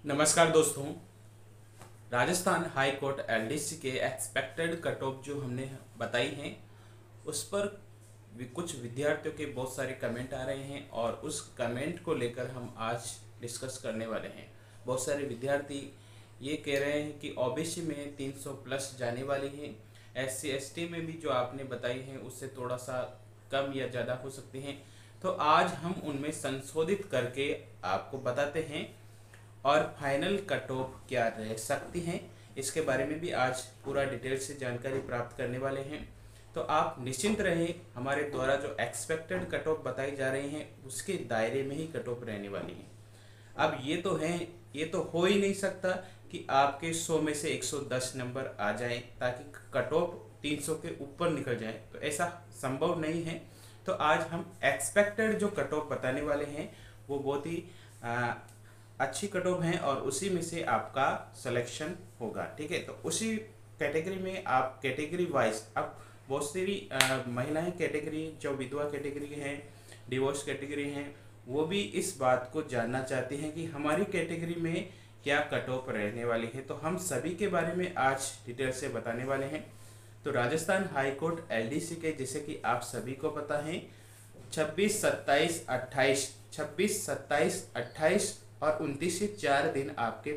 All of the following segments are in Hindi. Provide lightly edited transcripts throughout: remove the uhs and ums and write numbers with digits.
नमस्कार दोस्तों। राजस्थान हाई कोर्ट एलडीसी के एक्सपेक्टेड कट ऑफ जो हमने बताई हैं उस पर कुछ विद्यार्थियों के बहुत सारे कमेंट आ रहे हैं और उस कमेंट को लेकर हम आज डिस्कस करने वाले हैं। बहुत सारे विद्यार्थी ये कह रहे हैं कि ओबीसी में 300 प्लस जाने वाली है, एससी एसटी में भी जो आपने बताई हैं उससे थोड़ा सा कम या ज़्यादा हो सकती हैं। तो आज हम उनमें संशोधित करके आपको बताते हैं और फाइनल कट ऑफ क्या रह सकती हैं इसके बारे में भी आज पूरा डिटेल से जानकारी प्राप्त करने वाले हैं। तो आप निश्चिंत रहें, हमारे द्वारा जो एक्सपेक्टेड कट ऑफ बताई जा रही हैं उसके दायरे में ही कट ऑफ रहने वाली हैं। अब ये तो हो ही नहीं सकता कि आपके 100 में से 110 नंबर आ जाएं ताकि कट ऑफ 300 के ऊपर निकल जाए, तो ऐसा संभव नहीं है। तो आज हम एक्सपेक्टेड जो कट ऑफ बताने वाले हैं वो बहुत ही अच्छी कट ऑफ हैं और उसी में से आपका सिलेक्शन होगा। ठीक है, तो उसी कैटेगरी में आप कैटेगरी वाइज अब बहुत सारी महिलाएं कैटेगरी जो विधवा कैटेगरी हैं, डिवोर्स कैटेगरी हैं, वो भी इस बात को जानना चाहती हैं कि हमारी कैटेगरी में क्या कट ऑफ रहने वाली है। तो हम सभी के बारे में आज डिटेल से बताने वाले हैं। तो राजस्थान हाई कोर्ट एलडीसी के जैसे कि आप सभी को पता है 26, 27, 28, 26, 27, 28 और 29 से 4 दिन आपके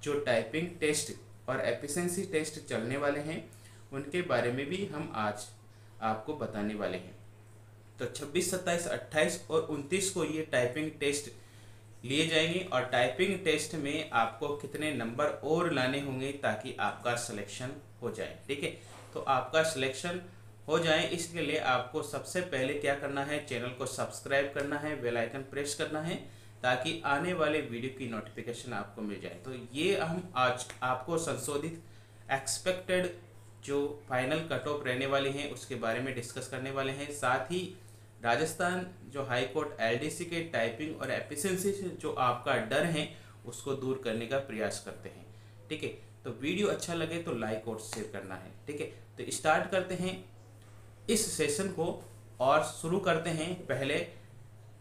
जो टाइपिंग टेस्ट और एफिशिएंसी टेस्ट चलने वाले हैं उनके बारे में भी हम आज आपको बताने वाले हैं। तो 26, 27, 28 और 29 को ये टाइपिंग टेस्ट लिए जाएंगे और टाइपिंग टेस्ट में आपको कितने नंबर और लाने होंगे ताकि आपका सिलेक्शन हो जाए। ठीक है, तो आपका सिलेक्शन हो जाए इसके लिए आपको सबसे पहले क्या करना है, चैनल को सब्सक्राइब करना है, बेल आइकन प्रेस करना है ताकि आने वाले वीडियो की नोटिफिकेशन आपको मिल जाए। तो ये हम आज आपको संशोधित एक्सपेक्टेड जो फाइनल कट ऑफ रहने वाली हैं उसके बारे में डिस्कस करने वाले हैं। साथ ही राजस्थान जो हाई कोर्ट एलडीसी के टाइपिंग और एफिशिएंसी से जो आपका डर है उसको दूर करने का प्रयास करते हैं। ठीक है, तो वीडियो अच्छा लगे तो लाइक और शेयर करना है। ठीक है, तो स्टार्ट करते हैं इस सेशन को और शुरू करते हैं। पहले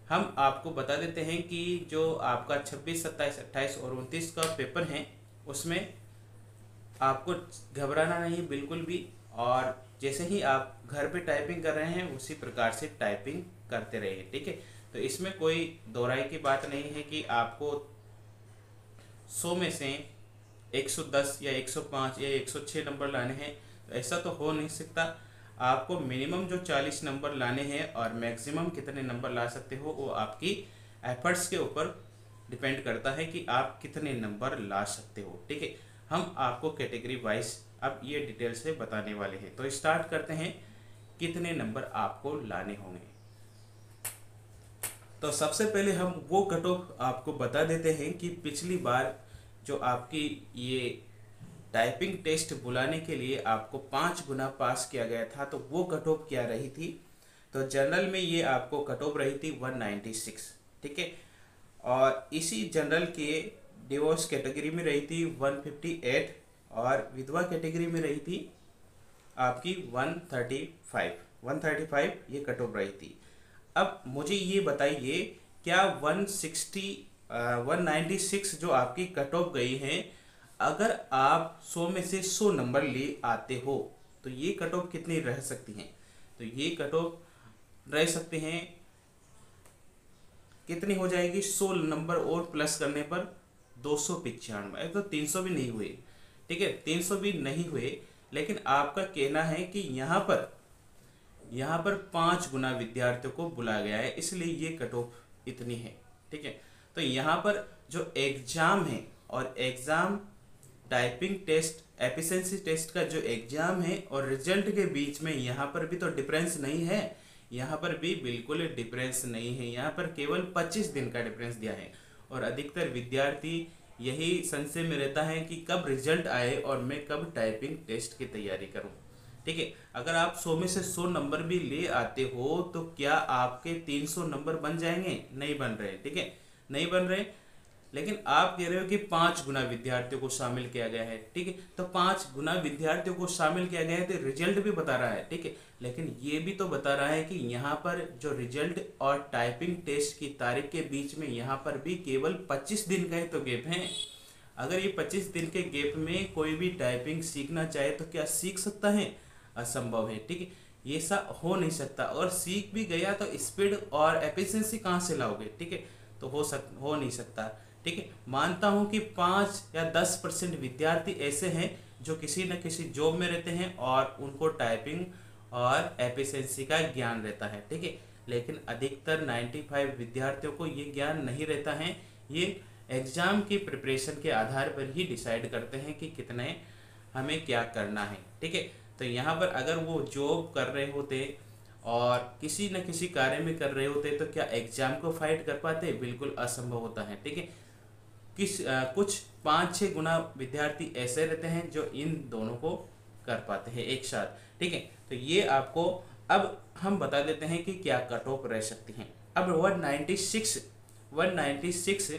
हम आपको बता देते हैं कि जो आपका 26, 27, 28 और 29 का पेपर है उसमें आपको घबराना नहीं बिल्कुल भी, और जैसे ही आप घर पे टाइपिंग कर रहे हैं उसी प्रकार से टाइपिंग करते रहिए। ठीक है, तो इसमें कोई दोहराई की बात नहीं है कि आपको 100 में से 110 या 105 या 106 नंबर लाने हैं, तो ऐसा तो हो नहीं सकता। आपको मिनिमम जो 40 नंबर लाने हैं और मैक्सिमम कितने नंबर ला सकते हो वो आपकी एफर्ट्स के ऊपर डिपेंड करता है कि आप कितने नंबर ला सकते हो। ठीक है, हम आपको कैटेगरी वाइज अब ये डिटेल से बताने वाले हैं। तो स्टार्ट करते हैं कितने नंबर आपको लाने होंगे। तो सबसे पहले हम वो कट ऑफ आपको बता देते हैं कि पिछली बार जो आपकी ये टाइपिंग टेस्ट बुलाने के लिए आपको 5 गुना पास किया गया था, तो वो कट ऑफ क्या रही थी। तो जनरल में ये आपको कट ऑफ रही थी 196। ठीक है, और इसी जनरल के डिवोर्स कैटेगरी में रही थी 158 और विधवा कैटेगरी में रही थी आपकी 135 ये कट ऑफ रही थी। अब मुझे ये बताइए क्या 196 जो आपकी कट ऑफ गई है, अगर आप 100 में से 100 नंबर ले आते हो तो ये कट ऑफ कितनी रह सकती हैं। तो ये कट ऑफ रह सकते हैं, कितनी हो जाएगी, 100 नंबर और प्लस करने पर 295। तो 300 भी नहीं हुए। ठीक है, 300 भी नहीं हुए, लेकिन आपका कहना है कि यहाँ पर 5 गुना विद्यार्थियों को बुलाया गया है इसलिए ये कट ऑफ इतनी है। ठीक है, तो यहाँ पर जो एग्जाम है और exam typing test efficiency test का जो एग्जाम है और रिजल्ट के बीच में यहाँ पर भी तो डिफरेंस नहीं है। यहाँ पर भी बिल्कुल डिफरेंस नहीं है, यहाँ पर केवल 25 दिन का डिफरेंस दिया है और अधिकतर विद्यार्थी यही संशय में रहता है कि कब रिजल्ट आए और मैं कब टाइपिंग टेस्ट की तैयारी करूँ। ठीक है, अगर आप 100 में से 100 नंबर भी ले आते हो तो क्या आपके 300 नंबर बन जाएंगे? नहीं बन रहे। ठीक है, नहीं बन रहे। लेकिन आप कह रहे हो कि 5 गुना विद्यार्थियों को शामिल किया गया है, ठीक है। तो 5 गुना विद्यार्थियों को शामिल किया गया है तो रिजल्ट भी बता रहा है, ठीक है। लेकिन ये भी तो बता रहा है कि यहाँ पर जो रिजल्ट और टाइपिंग टेस्ट की तारीख के बीच में यहाँ पर भी केवल 25 दिन का ही तो गैप है। अगर ये 25 दिन के गैप में कोई भी टाइपिंग सीखना चाहे तो क्या सीख सकता है? असंभव है, ठीक है। ये ऐसा हो नहीं सकता, और सीख भी गया तो स्पीड और एफिशिएंसी कहाँ से लाओगे, ठीक है। तो हो नहीं सकता, ठीक है। मानता हूँ कि 5 या 10% विद्यार्थी ऐसे हैं जो किसी न किसी जॉब में रहते हैं और उनको टाइपिंग और एफिशिएंसी का ज्ञान रहता है, ठीक है। लेकिन अधिकतर 95 विद्यार्थियों को ये ज्ञान नहीं रहता है। ये एग्जाम की प्रिपरेशन के आधार पर ही डिसाइड करते हैं कि कितने हमें क्या करना है, ठीक है। तो यहाँ पर अगर वो जॉब कर रहे होते और किसी न किसी कार्य में कर रहे होते तो क्या एग्जाम को फाइट कर पाते? बिल्कुल असंभव होता है, ठीक है। कुछ 5-6 गुना विद्यार्थी ऐसे रहते हैं जो इन दोनों को कर पाते हैं एक साथ, ठीक है। तो ये आपको अब हम बता देते हैं कि क्या कट ऑफ रह सकती हैं। अब 196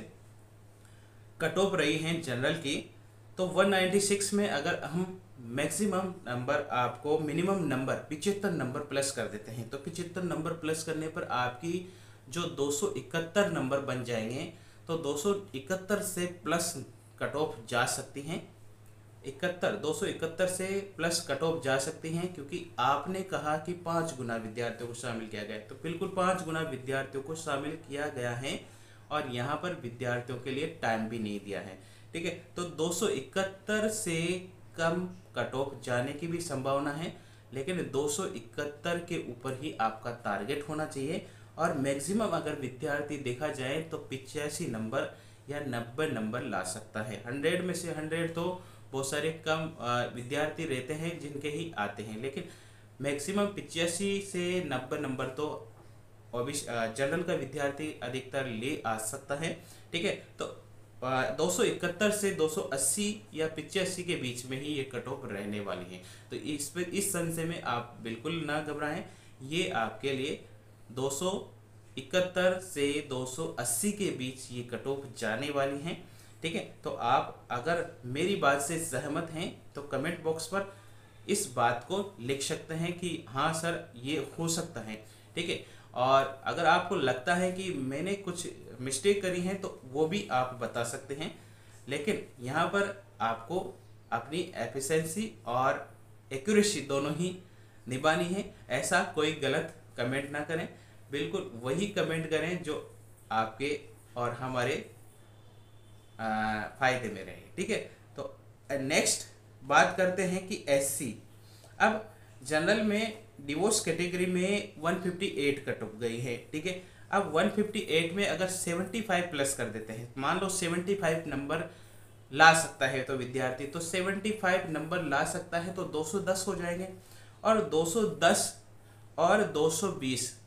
कट ऑफ रही हैं जनरल की, तो 196 में अगर हम मैक्सिमम नंबर आपको मिनिमम नंबर 75 नंबर प्लस कर देते हैं, तो 75 नंबर प्लस करने पर आपकी जो 271 नंबर बन जाएंगे, तो 271 से प्लस कट ऑफ जा सकती हैं। 271 से प्लस कट ऑफ जा सकती हैं, क्योंकि आपने कहा कि 5 गुना विद्यार्थियों को शामिल किया गया है, तो बिल्कुल 5 गुना विद्यार्थियों को शामिल किया गया है, और यहाँ पर विद्यार्थियों के लिए टाइम भी नहीं दिया है, ठीक है। तो 271 से कम कट ऑफ जाने की भी संभावना है, लेकिन 271 के ऊपर ही आपका टारगेट होना चाहिए। और मैक्सिमम अगर विद्यार्थी देखा जाए तो 85 नंबर या 90 नंबर ला सकता है। 100 में से 100 तो बहुत सारे कम विद्यार्थी रहते हैं जिनके ही आते हैं, लेकिन मैक्सिमम 85 से 90 नंबर तो जनरल का विद्यार्थी अधिकतर ले आ सकता है, ठीक है। तो 271 से 280 या 85 के बीच में ही ये कट ऑफ रहने वाली है। तो इस संशय में आप बिल्कुल ना घबराएं। ये आपके लिए 271 से 280 के बीच ये कट ऑफ जाने वाली हैं, ठीक है। तो आप अगर मेरी बात से सहमत हैं तो कमेंट बॉक्स पर इस बात को लिख सकते हैं कि हाँ सर ये हो सकता है, ठीक है। और अगर आपको लगता है कि मैंने कुछ मिस्टेक करी है तो वो भी आप बता सकते हैं, लेकिन यहाँ पर आपको अपनी एफिशिएंसी और एक्यूरेसी दोनों ही निभानी है। ऐसा कोई गलत कमेंट ना करें, बिल्कुल वही कमेंट करें जो आपके और हमारे फायदे में रहे, ठीक है। तो नेक्स्ट बात करते हैं कि एससी। अब जनरल में डिवोर्स कैटेगरी में 158 कट ऑफ गई है, ठीक है। अब 158 में अगर 75 प्लस कर देते हैं, मान लो 75 नंबर ला सकता है तो विद्यार्थी, तो 75 नंबर ला सकता है तो 210 हो जाएंगे, और 210 और 220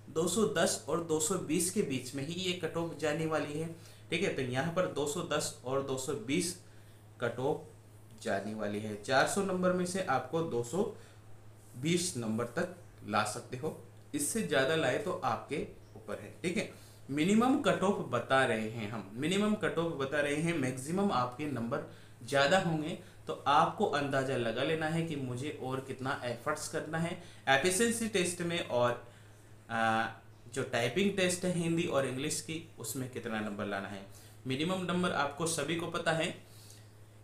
और 220 के बीच में ही ये कट ऑफ जाने वाली है, ठीक है। तो यहाँ पर 210 और 220 कट ऑफ जाने वाली है। 400 नंबर में से आपको 220 नंबर तक ला सकते हो, इससे ज़्यादा लाए तो आपके ऊपर है, ठीक है। मिनिमम कट ऑफ बता रहे हैं हम, मिनिमम कट ऑफ बता रहे हैं। मैक्सिमम आपके नंबर ज़्यादा होंगे तो आपको अंदाज़ा लगा लेना है कि मुझे और कितना एफर्ट्स करना है एफिशिएंसी टेस्ट में, और जो टाइपिंग टेस्ट है हिंदी और इंग्लिश की, उसमें कितना नंबर लाना है। मिनिमम नंबर आपको सभी को पता है,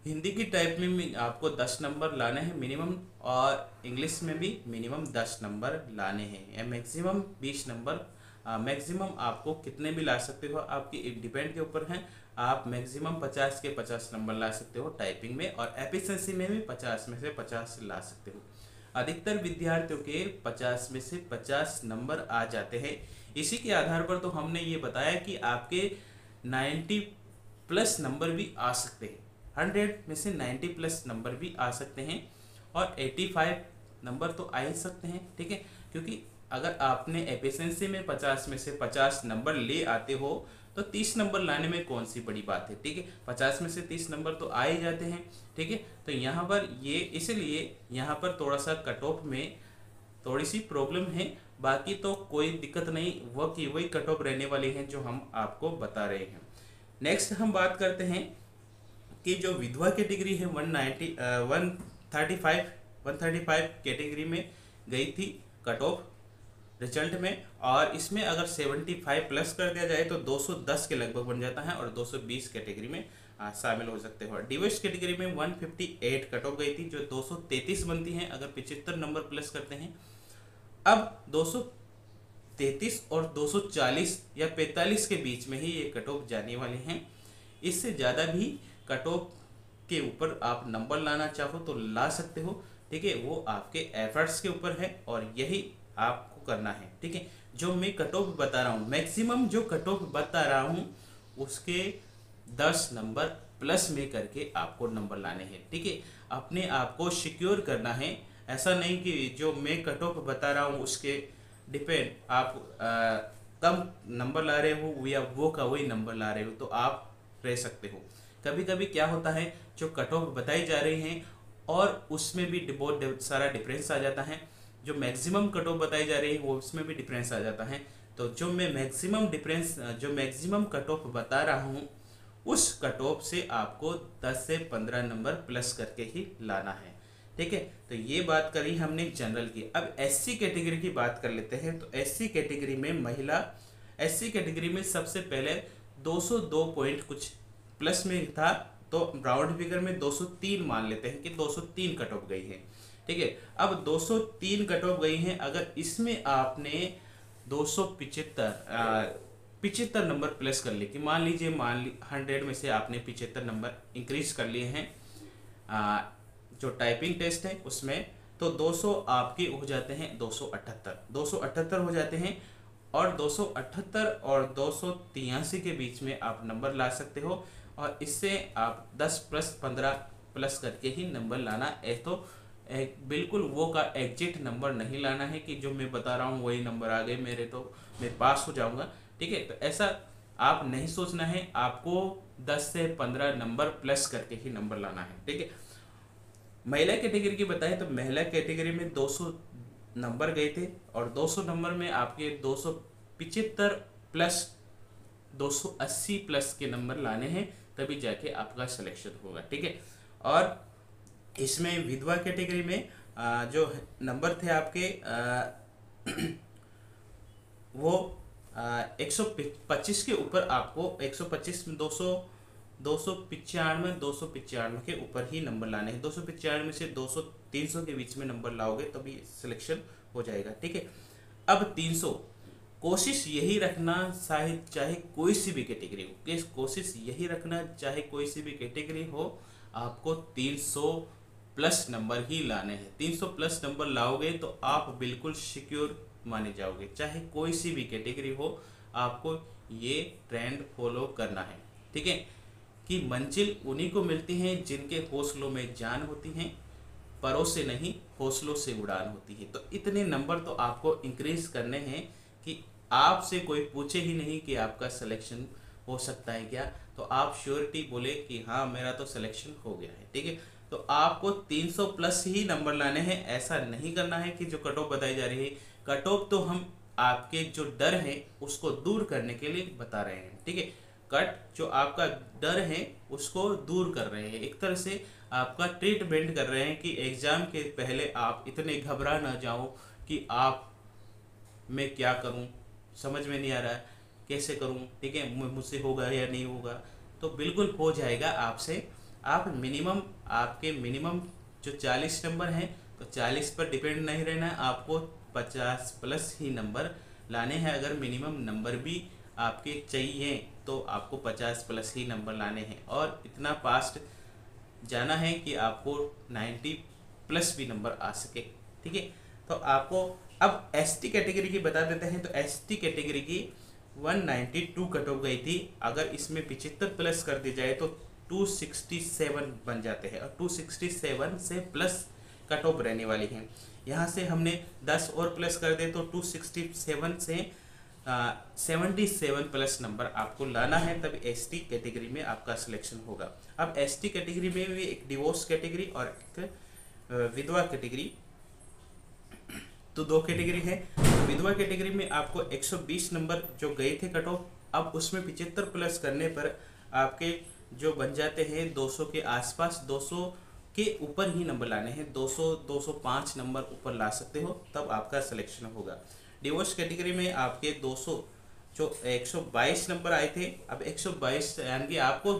हिंदी की टाइपिंग में आपको 10 नंबर लाने हैं मिनिमम, और इंग्लिश में भी मिनिमम 10 नंबर लाने हैं, या मैक्सिमम 20 नंबर। मैक्सिमम आपको कितने भी ला सकते हो, आपकी डिपेंड के ऊपर है। आप मैक्सिमम 50 के 50 नंबर ला सकते हो टाइपिंग में, और एफिशिएंसी में भी 50 में से 50 ला सकते हो। अधिकतर विद्यार्थियों के 50 में से 50 नंबर आ जाते हैं। इसी के आधार पर तो हमने ये बताया कि आपके 90 प्लस नंबर भी आ सकते हैं, 100 में से 90 प्लस नंबर भी आ सकते हैं, और 85 नंबर तो आ ही सकते हैं, ठीक है। क्योंकि अगर आपने एफिशिएंसी में 50 में से 50 नंबर ले आते हो तो 30 नंबर लाने में कौन सी बड़ी बात है, ठीक है। 50 में से 30 नंबर तो आ ही जाते हैं, ठीक है। तो यहाँ पर ये इसलिए यहाँ पर थोड़ा सा कट ऑफ में थोड़ी सी प्रॉब्लम है, बाकी तो कोई दिक्कत नहीं, वो की वही कट ऑफ रहने वाली हैं जो हम आपको बता रहे हैं। नेक्स्ट हम बात करते हैं कि जो विधवा कैटेगरी है 135 कैटेगरी में गई थी कट ऑफ रिजल्ट में, और इसमें अगर 75 प्लस कर दिया जाए तो 210 के लगभग बन जाता है और 220 कैटेगरी में शामिल हो सकते हो। डिवोर्स कैटेगरी में 158 कट ऑफ गई थी जो 233 बनती है अगर 75 नंबर प्लस करते हैं। अब 233 और 240 या 45 के बीच में ही ये कट ऑफ जाने वाले हैं। इससे ज़्यादा भी कट ऑफ के ऊपर आप नंबर लाना चाहो तो ला सकते हो, ठीक है, वो आपके एफर्ट्स के ऊपर है और यही आपको करना है, ठीक है। जो मैं कट ऑफ बता रहा हूँ, मैक्सिमम जो कट ऑफ बता रहा हूँ उसके 10 नंबर प्लस में करके आपको नंबर लाने हैं, ठीक है। अपने आप को सिक्योर करना है, ऐसा नहीं कि जो मैं कट ऑफ बता रहा हूँ उसके डिपेंड आप कम नंबर ला रहे हो या वो का वही नंबर ला रहे हो तो आप रह सकते हो। कभी कभी क्या होता है जो कट ऑफ बताई जा रही हैं और उसमें भी बहुत सारा डिफरेंस आ जाता है, जो मैक्सिमम कट ऑफ बताई जा रही है वो उसमें भी डिफरेंस आ जाता है। तो जो मैं मैक्सिमम कट ऑफ बता रहा हूँ उस कट ऑफ से आपको 10 से 15 नंबर प्लस करके ही लाना है, ठीक है। तो ये बात करी हमने जनरल की। अब एससी कैटेगरी की बात कर लेते हैं। तो एससी कैटेगरी में सबसे पहले 202 पॉइंट कुछ प्लस में था, तो राउंड फिगर में 203 मान लेते हैं कि 203 कट ऑफ गई है, ठीक है। अब 203 कट ऑफ गई है, अगर इसमें आपने 75 नंबर प्लस कर लिए कि मान लीजिए 100 में से आपने 75 नंबर इंक्रीज कर लिए हैं जो टाइपिंग टेस्ट है उसमें, तो 200 आपके हो जाते हैं 278 हो जाते हैं, और 278 और 283 के बीच में आप नंबर ला सकते हो, और इससे आप 10 प्लस 15 प्लस करके ही नंबर लाना है। तो बिल्कुल वो का एग्जैक्ट नंबर नहीं लाना है कि जो मैं बता रहा हूँ वही नंबर आ गए मेरे तो मैं पास हो जाऊंगा, ठीक है। तो ऐसा आप नहीं सोचना है, आपको 10 से 15 नंबर प्लस करके ही नंबर लाना है, ठीक है। महिला कैटेगरी की बताएं तो महिला कैटेगरी में 200 नंबर गए थे और 200 नंबर में आपके 275 प्लस 280 प्लस के नंबर लाने हैं, तभी जाके आपका सिलेक्शन होगा, ठीक है। और इसमें विधवा कैटेगरी में जो नंबर थे आपके वो 125 के ऊपर आपको 125 में 295 के ऊपर ही नंबर लाने हैं। 295 से 300 के बीच में नंबर लाओगे तभी सिलेक्शन हो जाएगा, ठीक है। अब 300 कोशिश यही रखना चाहे कोई सी भी कैटेगरी हो, कोशिश यही रखना चाहे कोई सी भी कैटेगरी हो, आपको 300 प्लस नंबर ही लाने हैं। 300 प्लस नंबर लाओगे तो आप बिल्कुल सिक्योर माने जाओगे, चाहे कोई सी भी कैटेगरी हो। आपको ये ट्रेंड फॉलो करना है, ठीक है, कि मंजिल उन्हीं को मिलती है जिनके हौसलों में जान होती है, परों से नहीं हौसलों से उड़ान होती है। तो इतने नंबर तो आपको इंक्रीज करने हैं कि आपसे कोई पूछे ही नहीं कि आपका सिलेक्शन हो सकता है क्या, तो आप श्योरिटी बोले कि हाँ मेरा तो सिलेक्शन हो गया है, ठीक है। तो आपको 300 प्लस ही नंबर लाने हैं, ऐसा नहीं करना है कि जो कट ऑफ बताई जा रही है, कट ऑफ तो हम आपके जो डर है उसको दूर करने के लिए बता रहे हैं, ठीक है। कट जो आपका डर है उसको दूर कर रहे हैं, एक तरह से आपका ट्रीटमेंट कर रहे हैं कि एग्जाम के पहले आप इतने घबरा ना जाओ कि आप मैं क्या करूं, समझ में नहीं आ रहा है कैसे करूं, ठीक है, मुझसे होगा या नहीं होगा। तो बिल्कुल हो जाएगा आपसे। आप आपके मिनिमम जो 40 नंबर हैं तो 40 पर डिपेंड नहीं रहना है, आपको 50 प्लस ही नंबर लाने हैं। अगर मिनिमम नंबर भी आपके चाहिए तो आपको 50 प्लस ही नंबर लाने हैं, और इतना फास्ट जाना है कि आपको 90 प्लस भी नंबर आ सके, ठीक है। तो आपको अब एसटी कैटेगरी की बता देते हैं। तो एसटी कैटेगरी की 192 कट ऑफ गई थी, अगर इसमें 75 प्लस कर दी जाए तो 267 बन जाते हैं, और 267 से प्लस कट ऑफ रहने वाली है। यहाँ से हमने 10 और प्लस कर दे तो 267 से 77 प्लस नंबर आपको लाना है, तब एसटी कैटेगरी में आपका सिलेक्शन होगा। अब एसटी कैटेगरी में भी एक डिवोर्स कैटेगरी और एक विधवा कैटेगरी, तो 2 कैटेगरी है। तो विधवा कैटेगरी में आपको 120 नंबर जो गए थे कट ऑफ, अब उसमें 75 प्लस करने पर आपके जो बन जाते हैं 200 के आसपास, 200 के ऊपर ही नंबर लाने हैं, 200 205 नंबर ऊपर ला सकते हो तब आपका सिलेक्शन होगा। डिवोर्स कैटेगरी में आपके 200 जो 122 नंबर आए थे, अब 122 यानी कि आपको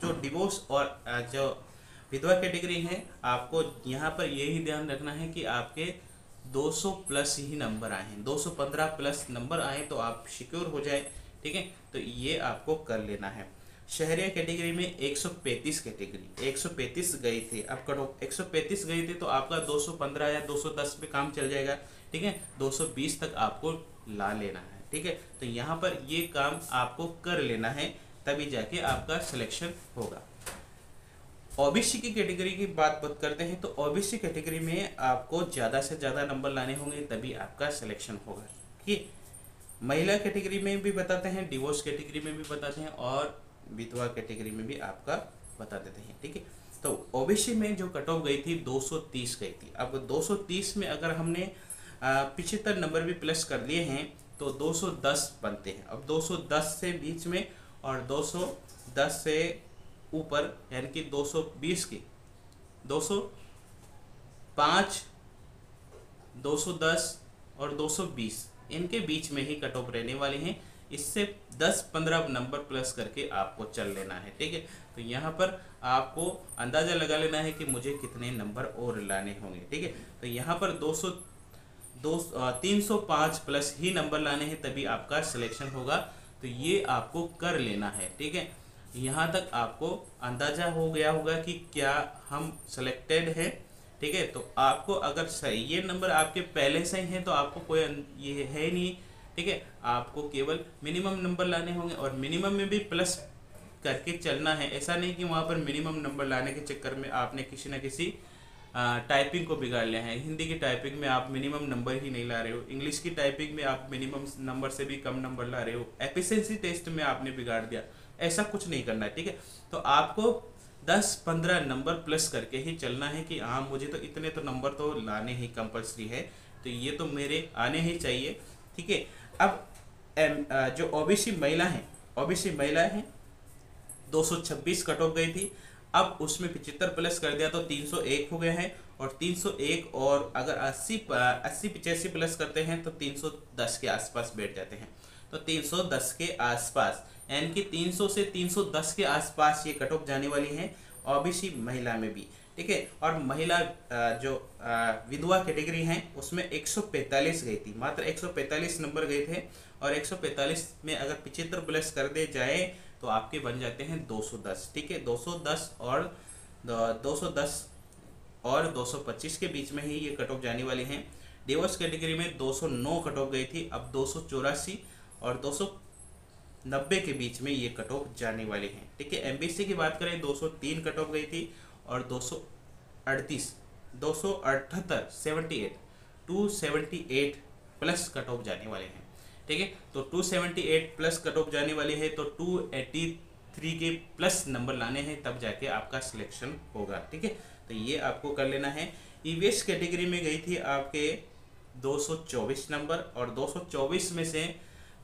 जो डिवोर्स और जो विधवा कैटेगरी है, आपको यहाँ पर यही ध्यान रखना है कि आपके 200 प्लस ही नंबर आए हैं, 215 प्लस नंबर आए तो आप सिक्योर हो जाए, ठीक है। तो ये आपको कर लेना है। शहरिया कैटेगरी में 135 कैटेगरी 135 गई थी, अब कटो 135 गई थी तो आपका 215 या 210 पे काम चल जाएगा, ठीक है। 220 तक आपको ला लेना है, ठीक है। तो यहाँ पर ये काम आपको कर लेना है, तभी जाके आपका सिलेक्शन होगा। ओबीसी की कैटेगरी की बात करते हैं तो ओबीसी कैटेगरी में आपको ज़्यादा से ज़्यादा नंबर लाने होंगे तभी आपका सिलेक्शन होगा, ठीक। महिला कैटेगरी में भी बताते हैं, डिवोर्स कैटेगरी में भी बताते हैं और विधवा कैटेगरी में भी आपका बता देते हैं, ठीक है। तो ओबीसी में जो कट ऑफ गई थी 230 गई थी। अब 230 में अगर हमने 75 नंबर भी प्लस कर लिए हैं तो 210 बनते हैं। अब 210 से बीच में और 210 से ऊपर यानी कि 220 की 205, 210 और 220 इनके बीच में ही कट ऑफ रहने वाली हैं। इससे 10-15 नंबर प्लस करके आपको चल लेना है, ठीक है। तो यहाँ पर आपको अंदाज़ा लगा लेना है कि मुझे कितने नंबर और लाने होंगे, ठीक है। तो यहाँ पर 305 प्लस ही नंबर लाने हैं तभी आपका सिलेक्शन होगा। तो ये आपको कर लेना है, ठीक है। यहाँ तक आपको अंदाज़ा हो गया होगा कि क्या हम सिलेक्टेड हैं, ठीक है। तो आपको अगर सही ये नंबर आपके पहले से ही हैं तो आपको कोई ये है नहीं, ठीक है। आपको केवल मिनिमम नंबर लाने होंगे और मिनिमम में भी प्लस करके चलना है। ऐसा नहीं कि वहाँ पर मिनिमम नंबर लाने के चक्कर में आपने किसी न किसी टाइपिंग को बिगाड़ लिया है। हिंदी की टाइपिंग में आप मिनिमम नंबर ही नहीं ला रहे हो, इंग्लिश की टाइपिंग में आप मिनिमम नंबर से भी कम नंबर ला रहे हो, एफिशिएंसी टेस्ट में आपने बिगाड़ दिया। ऐसा कुछ नहीं करना है, ठीक है। तो आपको 10-15 नंबर प्लस करके ही चलना है कि हाँ मुझे तो इतने तो नंबर तो लाने ही कंपलसरी है, तो ये तो मेरे आने ही चाहिए, ठीक है। अब जो ओबीसी महिला है 226 कट ऑफ गई थी, अब उसमें 75 प्लस कर दिया तो 301 हो गया है। और 301 और अगर 80-85 प्लस करते हैं तो 310 के आसपास बैठ जाते हैं। तो 310 के आसपास यानी कि 300 से 310 के आसपास ये कट ऑफ जाने वाली है ओबीसी महिला में भी, ठीक है। और महिला जो विधवा कैटेगरी है उसमें 145 गई थी, मात्र 145 नंबर गए थे। और 145 में अगर 75 प्लस कर दे जाए तो आपके बन जाते हैं 210, ठीक है। 210 और 225 के बीच में ही ये कट ऑफ जाने वाली हैं। डिवोर्स कैटेगरी में 209 कट ऑफ गई थी, अब 284 और 290 के बीच में ये कट ऑफ जाने वाली हैं, ठीक है। एमबीसी की बात करें 203 कट ऑफ गई थी और 278 प्लस कट ऑफ जाने वाले हैं, ठीक है। तो 278 प्लस कट ऑफ जाने वाली है तो 283 के प्लस नंबर लाने हैं तब जाके आपका सिलेक्शन होगा, ठीक है। तो ये आपको कर लेना है। ईवीएस कैटेगरी में गई थी आपके 224 नंबर और 224 में से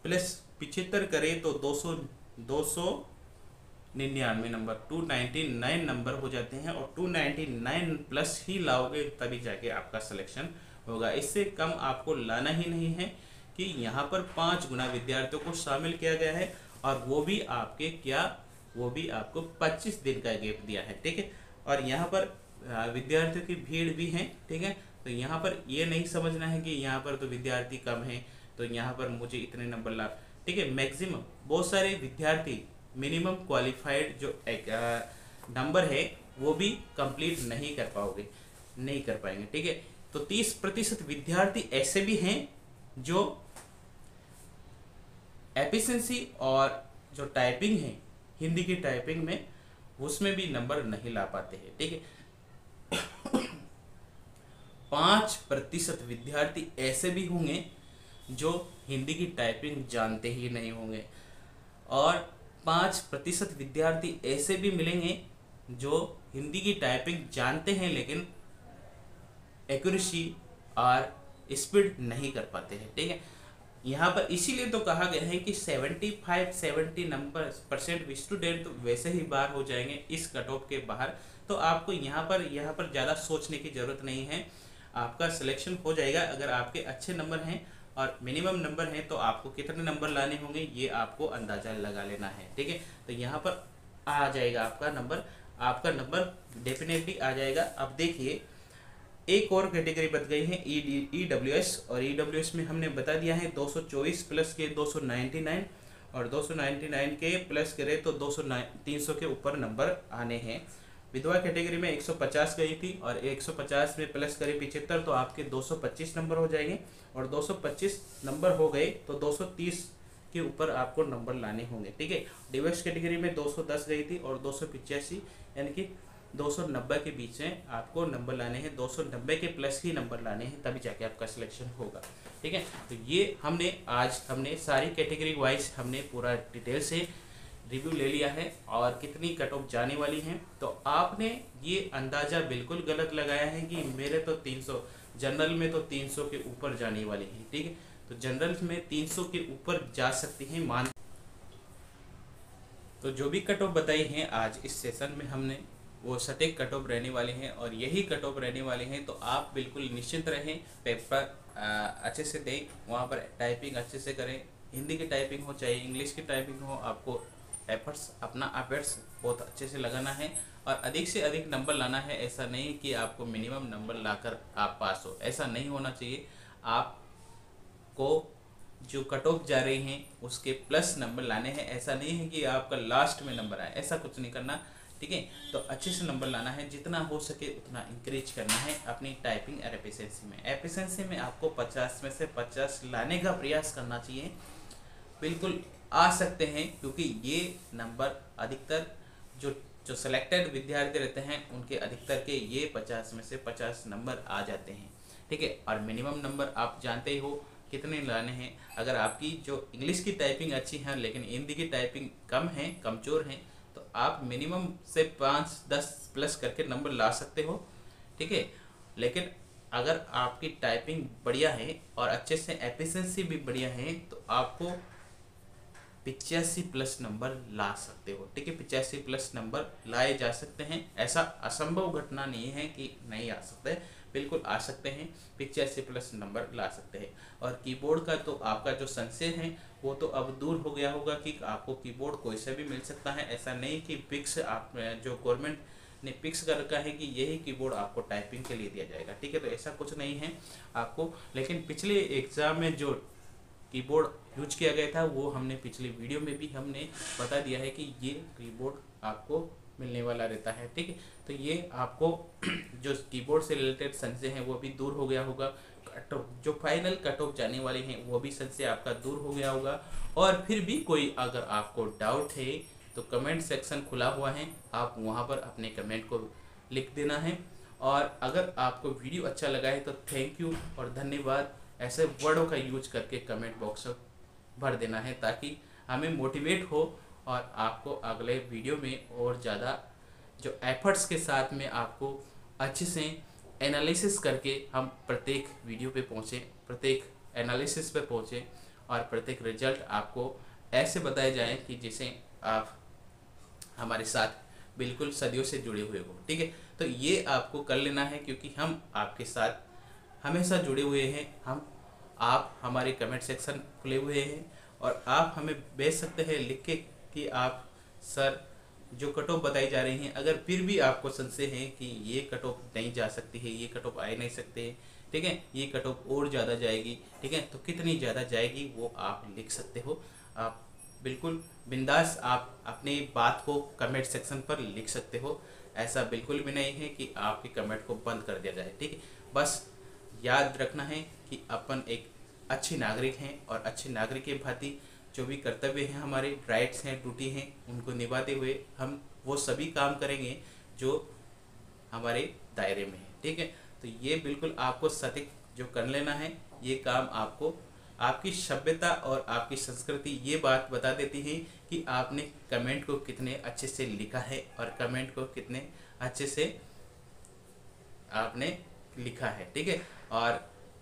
प्लस 75 करें तो 299 नंबर 299 नंबर हो जाते हैं। और 299 प्लस ही लाओगे तभी जाके आपका सिलेक्शन होगा। इससे कम आपको लाना ही नहीं है कि यहाँ पर 5 गुना विद्यार्थियों को शामिल किया गया है और वो भी आपको 25 दिन का गैप दिया है, ठीक है। और यहाँ पर विद्यार्थियों की भीड़ भी है, ठीक है। तो यहाँ पर ये नहीं समझना है कि यहाँ पर तो विद्यार्थी कम है तो यहाँ पर मुझे इतने नंबर ला, ठीक है। मैक्सिमम बहुत सारे विद्यार्थी मिनिमम क्वालिफाइड जो एक नंबर है वो भी कंप्लीट नहीं कर पाएंगे, ठीक है। तो 30% विद्यार्थी ऐसे भी हैं जो एफिशिएंसी और जो टाइपिंग है हिंदी की टाइपिंग में उसमें भी नंबर नहीं ला पाते हैं, ठीक है। 5% विद्यार्थी ऐसे भी होंगे जो हिंदी की टाइपिंग जानते ही नहीं होंगे और 5% विद्यार्थी ऐसे भी मिलेंगे जो हिंदी की टाइपिंग जानते हैं लेकिन एक्यूरेसी और स्पीड नहीं कर पाते हैं, ठीक है। यहाँ पर इसीलिए तो कहा गया है कि 75-70 नंबर % स्टूडेंट वैसे ही बाहर हो जाएंगे इस कट ऑफ के बाहर। तो आपको यहाँ पर ज़्यादा सोचने की ज़रूरत नहीं है, आपका सिलेक्शन हो जाएगा। अगर आपके अच्छे नंबर हैं और मिनिमम नंबर हैं तो आपको कितने नंबर लाने होंगे ये आपको अंदाज़ा लगा लेना है, ठीक है। तो यहाँ पर आ जाएगा आपका नंबर डेफिनेटली आ जाएगा। अब देखिए एक और कैटेगरी बच गई है EWS, और EWS में हमने बता दिया है 224 प्लस के 299 और 299 के प्लस करें तो 300 के ऊपर नंबर आने हैं। विधवा कैटेगरी में 150 गई थी और 150 में प्लस करें 75 तो आपके 225 नंबर हो जाएंगे, और 225 नंबर हो गए तो 230 के ऊपर आपको नंबर लाने होंगे, ठीक है। डिवर्स कैटेगरी में 210 गई थी और 285 यानी कि 290 के बीच में आपको नंबर लाने हैं, 290 के प्लस ही नंबर लाने हैं, तभी जाके आपका सिलेक्शन होगा, ठीक है। तो ये हमने सारी कैटेगरी वाइज हमने पूरा डिटेल से रिव्यू ले लिया है और कितनी कट ऑफ जाने वाली हैं। तो आपने ये अंदाज़ा बिल्कुल गलत लगाया है कि मेरे तो 300, जनरल में तो 300 के ऊपर जाने वाली है, ठीक है। तो जनरल में 300 के ऊपर जा सकती हैं तो जो भी कट ऑफ बताई हैं आज इस सेशन में हमने वो सटीक कट ऑफ रहने वाले हैं और यही कट ऑफ रहने वाले हैं। तो आप बिल्कुल निश्चिंत रहें, पेपर अच्छे से दें, वहाँ पर टाइपिंग अच्छे से करें, हिंदी की टाइपिंग हो चाहे इंग्लिश की टाइपिंग हो, आपको अपना एफर्ट्स बहुत अच्छे से लगाना है और अधिक से अधिक नंबर लाना है। ऐसा नहीं कि आपको मिनिमम नंबर लाकर आप पास हो, ऐसा नहीं होना चाहिए। आपको जो कट ऑफ जा रही हैं उसके प्लस नंबर लाने हैं, ऐसा नहीं है कि आपका लास्ट में नंबर आए, ऐसा कुछ नहीं करना, ठीक है। तो अच्छे से नंबर लाना है, जितना हो सके उतना इंक्रीज करना है अपनी टाइपिंग और एफिशिएंसी में आपको 50 में से 50 लाने का प्रयास करना चाहिए। बिल्कुल आ सकते हैं, क्योंकि ये नंबर अधिकतर जो सिलेक्टेड विद्यार्थी रहते हैं उनके अधिकतर के ये 50 में से 50 नंबर आ जाते हैं, ठीक है। और मिनिमम नंबर आप जानते ही हो कितने लाने हैं। अगर आपकी जो इंग्लिश की टाइपिंग अच्छी है लेकिन हिंदी की टाइपिंग कम है, कमज़ोर है, तो आप मिनिमम से 5-10 प्लस करके नंबर ला सकते हो, ठीक है। लेकिन अगर आपकी टाइपिंग बढ़िया है और अच्छे से एफिशिएंसी भी बढ़िया है तो आपको 85 प्लस नंबर ला सकते हो, ठीक है। 85 प्लस नंबर लाए जा सकते हैं, ऐसा असंभव घटना नहीं है कि नहीं आ सकते, बिल्कुल आ सकते हैं, 85 प्लस नंबर ला सकते हैं। और कीबोर्ड का तो आपका जो संशय है वो तो अब दूर हो गया होगा कि आपको कीबोर्ड कोई सा भी मिल सकता है। ऐसा नहीं कि फिक्स आप जो गवर्नमेंट ने फिक्स कर रखा है कि यही कीबोर्ड आपको टाइपिंग के लिए दिया जाएगा, ठीक है। तो ऐसा कुछ नहीं है आपको। लेकिन पिछले एग्ज़ाम में जो कीबोर्ड यूज किया गया था वो हमने पिछले वीडियो में भी हमने बता दिया है कि ये कीबोर्ड आपको मिलने वाला रहता है, ठीक है। तो ये आपको जो कीबोर्ड से रिलेटेड संशय हैं वो भी दूर हो गया होगा, जो फाइनल कट ऑफ जाने वाले हैं वो भी संशय आपका दूर हो गया होगा। और फिर भी कोई अगर आपको डाउट है तो कमेंट सेक्शन खुला हुआ है, आप वहाँ पर अपने कमेंट को लिख देना है। और अगर आपको वीडियो अच्छा लगा है तो थैंक यू और धन्यवाद, ऐसे वर्डों का यूज करके कमेंट बॉक्स भर देना है ताकि हमें मोटिवेट हो और आपको अगले वीडियो में और ज़्यादा जो एफर्ट्स के साथ में आपको अच्छे से एनालिसिस करके हम प्रत्येक वीडियो पे पहुँचे, प्रत्येक एनालिसिस पे पहुँचे और प्रत्येक रिजल्ट आपको ऐसे बताए जाएं कि जिसे आप हमारे साथ बिल्कुल सदियों से जुड़े हुए हो, ठीक है। तो ये आपको कर लेना है क्योंकि हम आपके साथ हमेशा जुड़े हुए हैं। आप हमारे कमेंट सेक्शन खुले हुए हैं और आप हमें भेज सकते हैं लिख के कि आप सर जो कट ऑफ बताई जा रही हैं, अगर फिर भी आपको संशय है कि ये कट ऑफ नहीं जा सकती है, ये कट ऑफ आ नहीं सकते, ठीक है, ये कट ऑफ और ज़्यादा जाएगी, ठीक है, तो कितनी ज़्यादा जाएगी वो आप लिख सकते हो। आप बिल्कुल बिंदास आप अपनी बात को कमेंट सेक्शन पर लिख सकते हो, ऐसा बिल्कुल भी नहीं है कि आपके कमेंट को बंद कर दिया जाए, ठीक है। बस याद रखना है कि अपन एक अच्छे नागरिक हैं और अच्छे नागरिक के भांति जो भी कर्तव्य हैं, हमारे राइट्स हैं, ड्यूटी हैं, उनको निभाते हुए हम वो सभी काम करेंगे जो हमारे दायरे में है, ठीक है। तो ये बिल्कुल आपको सटीक जो कर लेना है, ये काम आपको आपकी सभ्यता और आपकी संस्कृति ये बात बता देती है कि आपने कमेंट को कितने अच्छे से लिखा है और कमेंट को कितने अच्छे से आपने लिखा है, ठीक है, और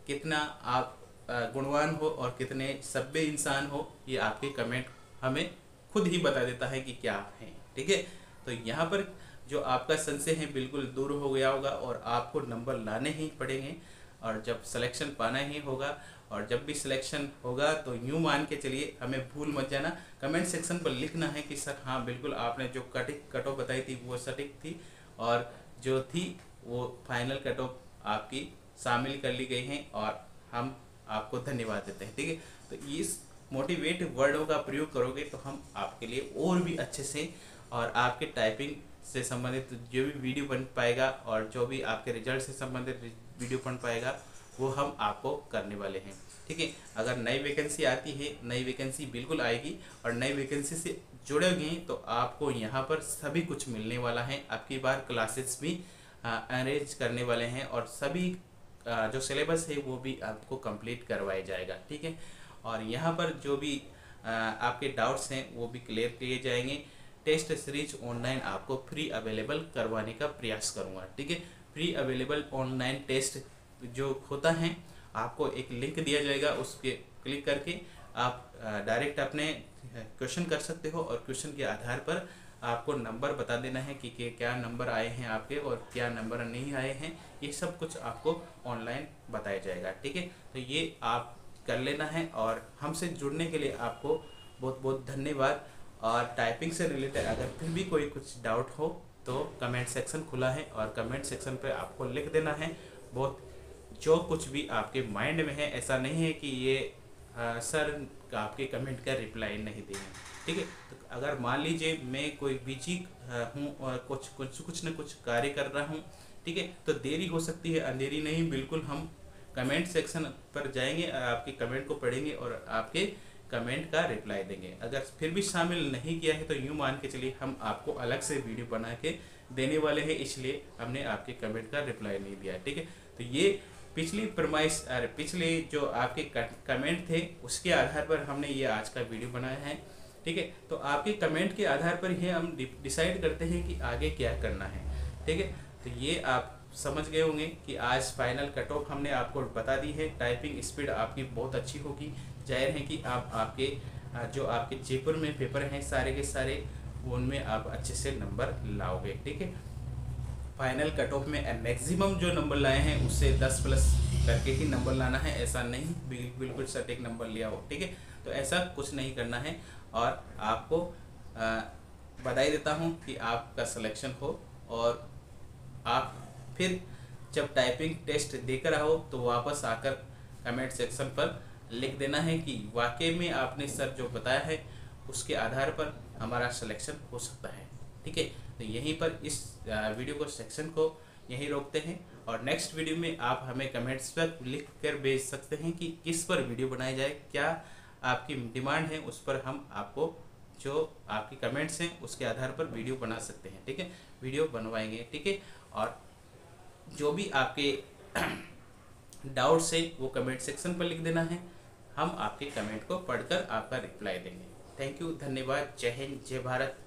कितना आप गुणवान हो और कितने सभ्य इंसान हो, ये आपके कमेंट हमें खुद ही बता देता है कि क्या है। ठीक है, तो यहाँ पर जो आपका संशय है बिल्कुल दूर हो गया होगा और आपको नंबर लाने ही पड़ेंगे और जब सिलेक्शन पाना ही होगा। और जब भी सिलेक्शन होगा तो यूँ मान के चलिए, हमें भूल मत जाना, कमेंट सेक्शन पर लिखना है कि सर हाँ बिल्कुल आपने जो कट ऑफ बताई थी वो सटीक थी और जो थी वो फाइनल कट ऑफ आपकी शामिल कर ली गई हैं और हम आपको धन्यवाद देते हैं। ठीक है, तो इस मोटिवेट वर्डों का प्रयोग करोगे तो हम आपके लिए और भी अच्छे से और आपके टाइपिंग से संबंधित जो भी वीडियो बन पाएगा और जो भी आपके रिजल्ट से संबंधित वीडियो बन पाएगा वो हम आपको करने वाले हैं। ठीक है, अगर नई वैकेंसी आती है, नई वैकेंसी बिल्कुल आएगी और नई वैकेंसी से जुड़ेंगे तो आपको यहाँ पर सभी कुछ मिलने वाला है। आपकी बार क्लासेस भी अरेंज करने वाले हैं और सभी जो सिलेबस है वो भी आपको कंप्लीट करवाया जाएगा। ठीक है, और यहाँ पर जो भी आपके डाउट्स हैं वो भी क्लियर किए जाएंगे। टेस्ट सीरीज ऑनलाइन आपको फ्री अवेलेबल करवाने का प्रयास करूँगा। ठीक है, फ्री अवेलेबल ऑनलाइन टेस्ट जो होता है आपको एक लिंक दिया जाएगा, उसके क्लिक करके आप डायरेक्ट अपने क्वेश्चन कर सकते हो और क्वेश्चन के आधार पर आपको नंबर बता देना है कि क्या नंबर आए हैं आपके और क्या नंबर नहीं आए हैं। ये सब कुछ आपको ऑनलाइन बताया जाएगा। ठीक है, तो ये आप कर लेना है और हमसे जुड़ने के लिए आपको बहुत बहुत धन्यवाद। और टाइपिंग से रिलेटेड अगर फिर भी कोई कुछ डाउट हो तो कमेंट सेक्शन खुला है और कमेंट सेक्शन पे आपको लिख देना है बहुत जो कुछ भी आपके माइंड में है। ऐसा नहीं है कि ये सर आपके कमेंट का रिप्लाई नहीं देंगे। ठीक है, तो अगर मान लीजिए मैं कोई बिजी हूँ और कुछ न कुछ कार्य कर रहा हूँ, ठीक है, तो देरी हो सकती है, अंधेरी नहीं, बिल्कुल हम कमेंट सेक्शन पर जाएंगे, आपके कमेंट को पढ़ेंगे और आपके कमेंट का रिप्लाई देंगे। अगर फिर भी शामिल नहीं किया है तो यूँ मान के चलिए हम आपको अलग से वीडियो बना के देने वाले हैं, इसलिए हमने आपके कमेंट का रिप्लाई नहीं दिया। ठीक है, तो ये पिछले जो आपके कमेंट थे उसके आधार पर हमने ये आज का वीडियो बनाया है। ठीक है, तो आपके कमेंट के आधार पर ही हम डिसाइड करते हैं कि आगे क्या करना है। ठीक है, तो ये आप समझ गए होंगे कि आज फाइनल कट ऑफ हमने आपको बता दी है। टाइपिंग स्पीड आपकी बहुत अच्छी होगी, जाहिर है कि आप आपके जो आपके जयपुर में पेपर हैं सारे के सारे उनमें आप अच्छे से नंबर लाओगे। ठीक है, फाइनल कट ऑफ में मैक्सिमम जो नंबर लाए हैं उससे 10 प्लस करके ही नंबर लाना है, ऐसा नहीं बिल्कुल सटीक नंबर लिया हो। ठीक है, तो ऐसा कुछ नहीं करना है और आपको बधाई देता हूँ कि आपका सिलेक्शन हो और आप फिर जब टाइपिंग टेस्ट देकर आओ तो वापस आकर कमेंट सेक्शन पर लिख देना है कि वाकई में आपने सर जो बताया है उसके आधार पर हमारा सिलेक्शन हो सकता है। ठीक है, तो यहीं पर इस वीडियो को सेक्शन को यहीं रोकते हैं और नेक्स्ट वीडियो में आप हमें कमेंट्स पर लिख कर भेज सकते हैं कि किस पर वीडियो बनाई जाए, क्या आपकी डिमांड है, उस पर हम आपको जो आपकी कमेंट्स हैं उसके आधार पर वीडियो बना सकते हैं। ठीक है, वीडियो बनवाएंगे। ठीक है, और जो भी आपके डाउट्स है वो कमेंट सेक्शन पर लिख देना है, हम आपके कमेंट को पढ़कर आपका रिप्लाई देंगे। थैंक यू, धन्यवाद, जय हिंद, जय भारत।